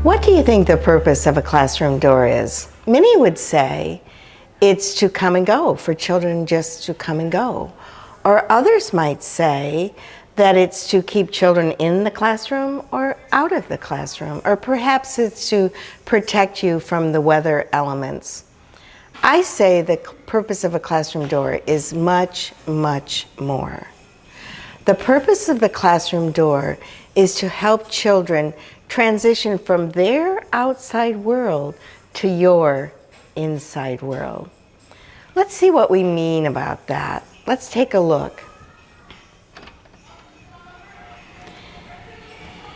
What do you think the purpose of a classroom door is? Many would say it's to come and go, for children just to come and go. Or others might say that it's to keep children in the classroom or out of the classroom, or perhaps it's to protect you from the weather elements. I say the purpose of a classroom door is much, much more. The purpose of the classroom door is to help children transition from their outside world to your inside world. Let's see what we mean about that. Let's take a look.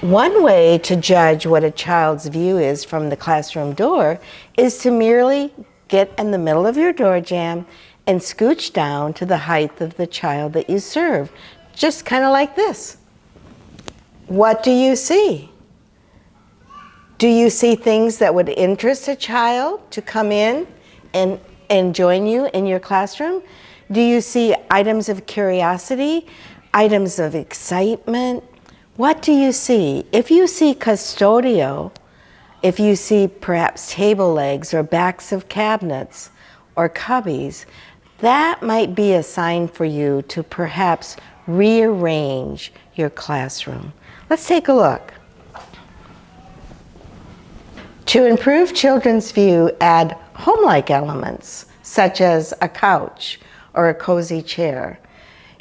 One way to judge what a child's view is from the classroom door is to merely get in the middle of your door jamb and scooch down to the height of the child that you serve. Just kind of like this. What do you see? Do you see things that would interest a child to come in and join you in your classroom? Do you see items of curiosity, items of excitement? What do you see? If you see custodial, if you see perhaps table legs or backs of cabinets or cubbies, that might be a sign for you to perhaps rearrange your classroom. Let's take a look. To improve children's view, add home-like elements, such as a couch or a cozy chair.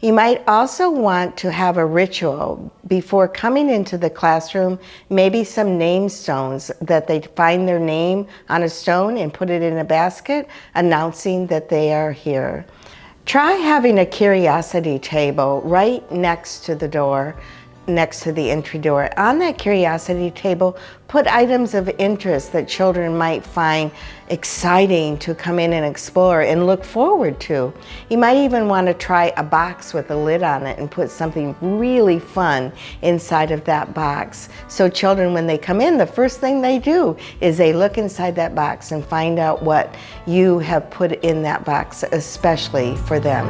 You might also want to have a ritual before coming into the classroom, maybe some name stones that they find their name on a stone and put it in a basket, announcing that they are here. Try having a curiosity table right next to the door, next to the entry door. On that curiosity table, put items of interest that children might find exciting to come in and explore and look forward to. You might even want to try a box with a lid on it and put something really fun inside of that box. So children, when they come in, the first thing they do is they look inside that box and find out what you have put in that box, especially for them.